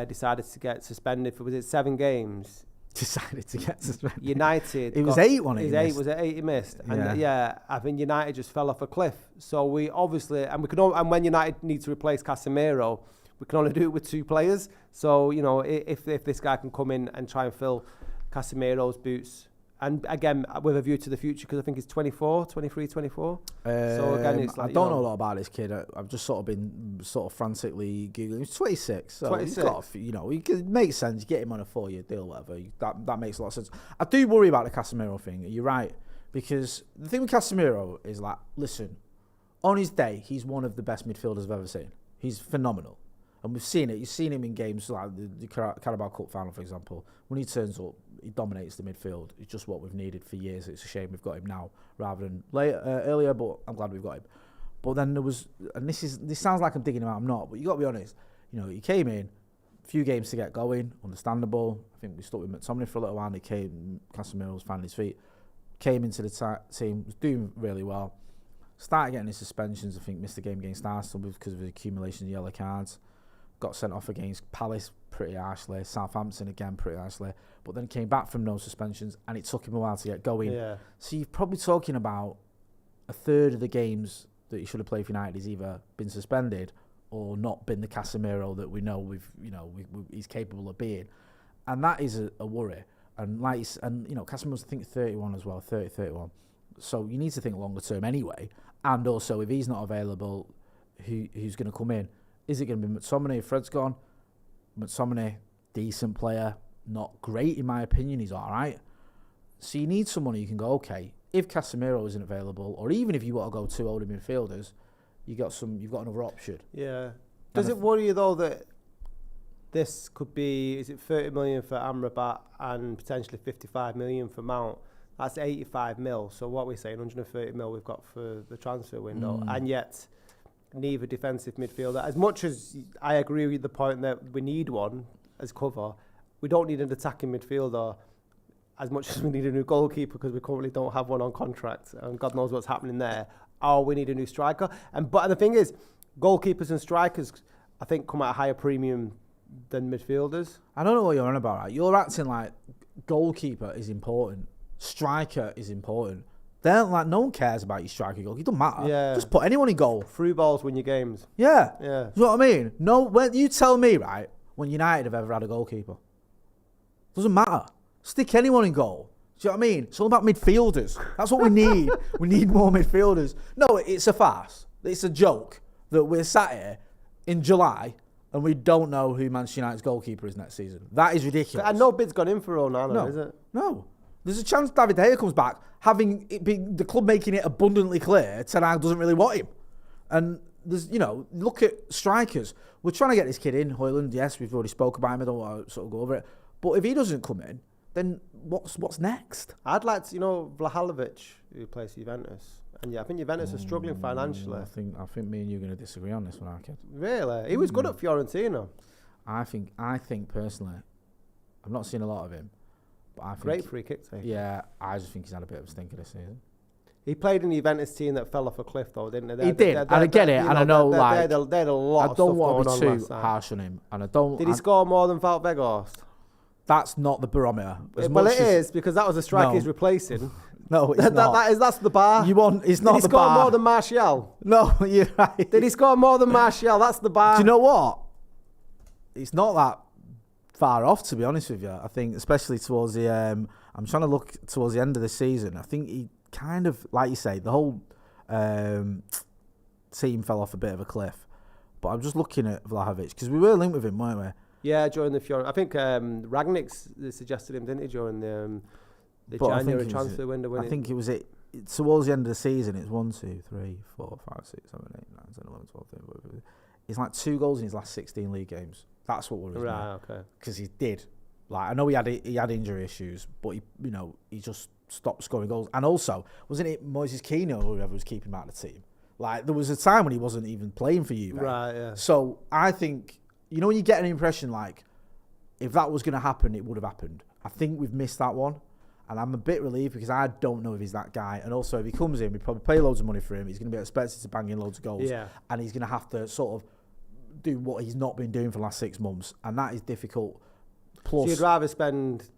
[SPEAKER 2] decided to get suspended for, was it 7 games?
[SPEAKER 1] Decided to get suspended.
[SPEAKER 2] United.
[SPEAKER 1] It was 8 one.
[SPEAKER 2] Was it 8 he missed? And I think United just fell off a cliff. So we obviously, and when United need to replace Casemiro, we can only do it with 2 players. So, if this guy can come in and try and fill Casemiro's boots, and again, with a view to the future, because I think he's 23, 24. So again, it's like,
[SPEAKER 1] I don't know a lot about this kid. I've just sort of been frantically Googling. He's 26. So
[SPEAKER 2] 26.
[SPEAKER 1] He's got, it makes sense. You get him on a 4-year deal, whatever. That makes a lot of sense. I do worry about the Casemiro thing. You're right. Because the thing with Casemiro is like, listen, on his day, he's one of the best midfielders I've ever seen. He's phenomenal. And we've seen it. You've seen him in games like the Carabao Cup final, for example. When he turns up, he dominates the midfield. It's just what we've needed for years. It's a shame we've got him now rather than earlier, but I'm glad we've got him. But then there was, and this sounds like I'm digging him out. I'm not, but you got to be honest. He came in, a few games to get going, understandable. I think we stuck with McTominay for a little while. Casemiro was finding his feet. Came into the team, was doing really well. Started getting his suspensions. I think missed the game against Arsenal because of the accumulation of yellow cards. Got sent off against Palace pretty harshly, Southampton again pretty harshly, but then came back from no suspensions, and it took him a while to get going. Yeah. So you're probably talking about a third of the games that he should have played for United. He's either been suspended or not been the Casemiro that we know he's capable of being, and that is a worry. And Casemiro's I think 31 as well, 31. So you need to think longer term anyway. And also, if he's not available, who's going to come in? Is it going to be McTominay if Fred's gone? McTominay, decent player, not great in my opinion. He's all right. So you need someone who can go, okay, if Casemiro isn't available, or even if you want to go 2 older midfielders, you've got another option.
[SPEAKER 2] Yeah. Does it worry you though that this could be, is it 30 million for Amrabat and potentially 55 million for Mount? That's 85 mil. So what we're saying, 130 mil we've got for the transfer window, and yet neither defensive midfielder. As much as I agree with the point that we need one as cover, we don't need an attacking midfielder as much as we need a new goalkeeper, because we currently don't have one on contract, and God knows what's happening there. Or we need a new striker. But the thing is, goalkeepers and strikers, I think, come at a higher premium than midfielders.
[SPEAKER 1] I don't know what you're on about. Right? You're acting like goalkeeper is important, striker is important. No one cares about your striker goal. It doesn't matter.
[SPEAKER 2] Yeah.
[SPEAKER 1] Just put anyone in goal.
[SPEAKER 2] Through balls win your games.
[SPEAKER 1] Yeah.
[SPEAKER 2] Yeah.
[SPEAKER 1] You know what I mean? No, when you tell me, right, when United have ever had a goalkeeper, doesn't matter. Stick anyone in goal. Do you know what I mean? It's all about midfielders. That's what we need. We need more midfielders. No, it's a farce. It's a joke that we're sat here in July and we don't know who Manchester United's goalkeeper is next season. That is ridiculous.
[SPEAKER 2] And no bid's gone in for Onana, is it?
[SPEAKER 1] No. There's a chance David De Gea comes back, having it been the club making it abundantly clear Ten Hag doesn't really want him. And there's, look at strikers. We're trying to get this kid in, Hojlund. Yes, we've already spoke about him. I don't want to sort of go over it. But if he doesn't come in, then what's next?
[SPEAKER 2] I'd like to, Vlahovic, who plays for Juventus. And I think Juventus are struggling financially.
[SPEAKER 1] I think me and you are going to disagree on this one, Arkid.
[SPEAKER 2] Really? He was good at Fiorentina.
[SPEAKER 1] I think personally, I've not seen a lot of him, but I think
[SPEAKER 2] great free kick taker.
[SPEAKER 1] Yeah, I just think he's had a bit of a stinker this season.
[SPEAKER 2] He played in the Juventus team that fell off a cliff, though, didn't he?
[SPEAKER 1] He did, and I get it, and I know,
[SPEAKER 2] they had a lot of stuff going on.
[SPEAKER 1] I don't want to be too harsh on him, and I don't.
[SPEAKER 2] Did he score more than Wout Weghorst?
[SPEAKER 1] That's not the barometer.
[SPEAKER 2] Well, it is, because that was a striker he's replacing.
[SPEAKER 1] No, it's not.
[SPEAKER 2] That's the bar.
[SPEAKER 1] It's not the bar. Did he
[SPEAKER 2] score more than Martial?
[SPEAKER 1] No, you're right.
[SPEAKER 2] Did he score more than Martial? That's the bar.
[SPEAKER 1] Do you know what? It's not that far off, to be honest with you. I think, especially towards the, I'm trying to look towards the end of the season. I think he kind of, like you say, the whole team fell off a bit of a cliff. But I'm just looking at Vlahovic, because we were linked with him, weren't we?
[SPEAKER 2] Yeah, during the Fiorentina. I think Ragnick suggested him, didn't he, during the January transfer window?
[SPEAKER 1] I think it was towards the end of the season. It's 1, 2, 3, 4, 5, 6, 7, 8, 9, 10, 11, 12, 13, 14. It's like 2 goals in his last 16 league games. That's what worries me.
[SPEAKER 2] Right, okay.
[SPEAKER 1] Because he did. I know he had injury issues, but he just stopped scoring goals. And also, wasn't it Moises Keane or whoever was keeping him out of the team? There was a time when he wasn't even playing for you.
[SPEAKER 2] Right, yeah.
[SPEAKER 1] So I think, when you get an impression if that was going to happen, it would have happened. I think we've missed that one. And I'm a bit relieved, because I don't know if he's that guy. And also, if he comes in, we probably pay loads of money for him. He's going to be expected to bang in loads of goals.
[SPEAKER 2] Yeah.
[SPEAKER 1] And he's going to have to sort of do what he's not been doing for the last 6 months. And that is difficult. Plus,
[SPEAKER 2] so you'd rather spend,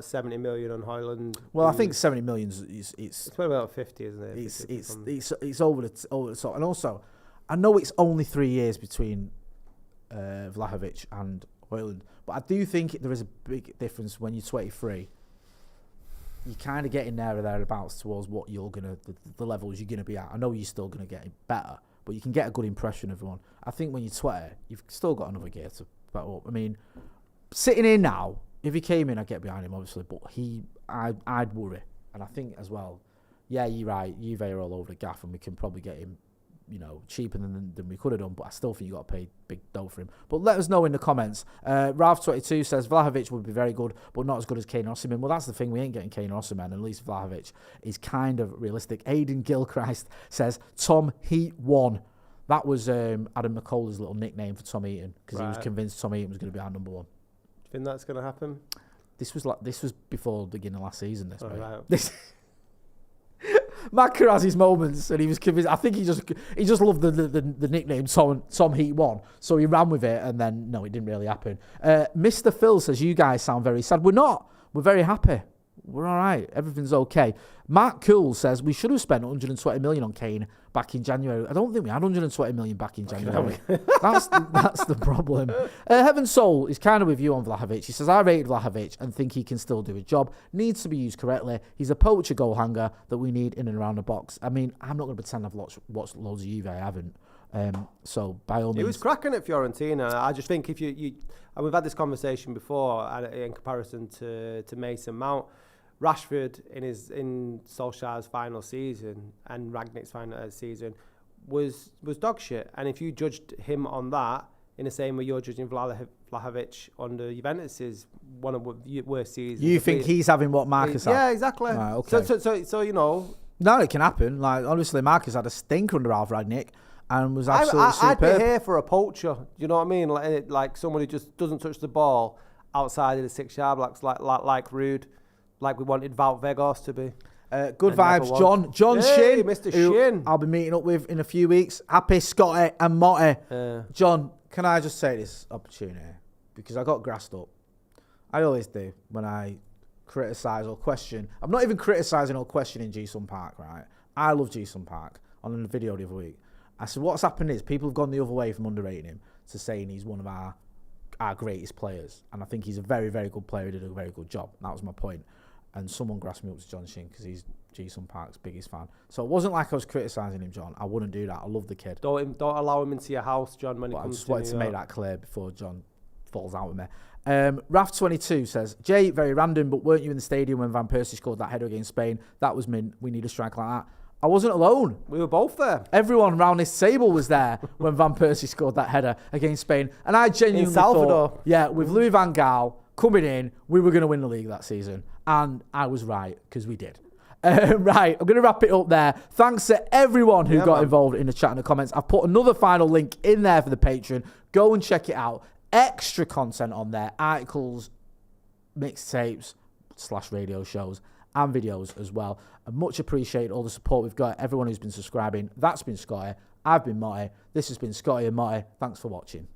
[SPEAKER 2] 70 million on Hojlund?
[SPEAKER 1] Well, I think 70 million is...
[SPEAKER 2] It's probably about 50, isn't it?
[SPEAKER 1] It's over the top. And also, I know it's only 3 years between Vlahovic and Hojlund, but I do think there is a big difference when you're 23. You kind of get in there or thereabouts towards what you're going to, the levels you're going to be at. I know you're still going to get better, but you can get a good impression of everyone. I think when you're 20, you've still got another gear to back up. I mean, sitting here now, if he came in, I'd get behind him, obviously, but I'd worry. And I think as well, yeah, you're right, Juve are all over the gaff, and we can probably get him, cheaper than we could have done, but I still think you got to pay big dough for him. But let us know in the comments. Ralph22 says Vlahovic would be very good, but not as good as Kane or Osimhen. Well, that's the thing, we ain't getting Kane or Osimhen, and at least Vlahovic is kind of realistic. Aidan Gilchrist says Tom Heat 1. That was Adam McCullough's little nickname for Tom Heaton, because he was convinced Tom Heaton was going to be our number 1.
[SPEAKER 2] Do you think that's going to happen?
[SPEAKER 1] This was before the beginning of last season.
[SPEAKER 2] Right.
[SPEAKER 1] Macca has his moments, and he was convinced. I think he just loved the nickname Tom Heat 1, so he ran with it, and then no, it didn't really happen. Mr. Phil says you guys sound very sad. We're not. We're very happy. We're all right. Everything's okay. Mark Cool says we should have spent 120 million on Kane back in January. I don't think we had 120 million back in January. That's the problem. Heaven Soul is kind of with you on Vlahovic. He says I rated Vlahovic and think he can still do his job. Needs to be used correctly. He's a poacher goal hanger that we need in and around the box. I mean, I'm not going to pretend I've watched loads of Juve. I haven't. So by all means,
[SPEAKER 2] he was cracking at Fiorentina. I just think if you and we've had this conversation before in comparison to Mason Mount. Rashford in Solskjaer's final season and Rangnick's final season was dog shit. And if you judged him on that in the same way you're judging Vlahovic under Juventus's one of the worst seasons.
[SPEAKER 1] You think he's having what Marcus had?
[SPEAKER 2] Yeah, exactly.
[SPEAKER 1] Right, okay.
[SPEAKER 2] So you know.
[SPEAKER 1] No, it can happen. Like, obviously, Marcus had a stinker under Ralph Rangnick and was absolutely superb.
[SPEAKER 2] I'd be here for a poacher. You know what I mean? Like someone who just doesn't touch the ball outside of the 6-yard box, like Rude, like we wanted Wout Weghorst to be.
[SPEAKER 1] Good vibes, John. John
[SPEAKER 2] hey,
[SPEAKER 1] Shin,
[SPEAKER 2] Mr.
[SPEAKER 1] who
[SPEAKER 2] Shin.
[SPEAKER 1] I'll be meeting up with in a few weeks. Happy Scotty and Motty. John, can I just take this opportunity? Because I got grassed up. I always do when I criticise or question. I'm not even criticising or questioning G-Sun Park, right? I love G-Sun Park. On the video the other week, I said what's happened is people have gone the other way from underrating him to saying he's one of our greatest players, and I think he's a very, very good player who did a very good job. That was my point. And someone grasped me up to John Shin because he's G-Sun Park's biggest fan. So it wasn't like I was criticising him, John. I wouldn't do that. I love the kid.
[SPEAKER 2] Don't allow him into your house, John, when he comes to
[SPEAKER 1] I just wanted
[SPEAKER 2] New
[SPEAKER 1] to
[SPEAKER 2] York.
[SPEAKER 1] make that clear before John falls out with me. Raf22 says, Jay, very random, but weren't you in the stadium when Van Persie scored that header against Spain? That was mint. We need a striker like that. I wasn't alone.
[SPEAKER 2] We were both there.
[SPEAKER 1] Everyone around this table was there when Van Persie scored that header against Spain. And I genuinely
[SPEAKER 2] in Salvador.
[SPEAKER 1] thought, yeah, with Louis van Gaal coming in, we were going to win the league that season. And I was right, because we did. Right, I'm going to wrap it up there. Thanks to everyone who got involved in the chat and the comments. I've put another final link in there for the Patreon. Go and check it out. Extra content on there. Articles, mixtapes, / radio shows, and videos as well. I much appreciate all the support we've got. Everyone who's been subscribing. That's been Scotty. I've been Motty. This has been Scotty and Motty. Thanks for watching.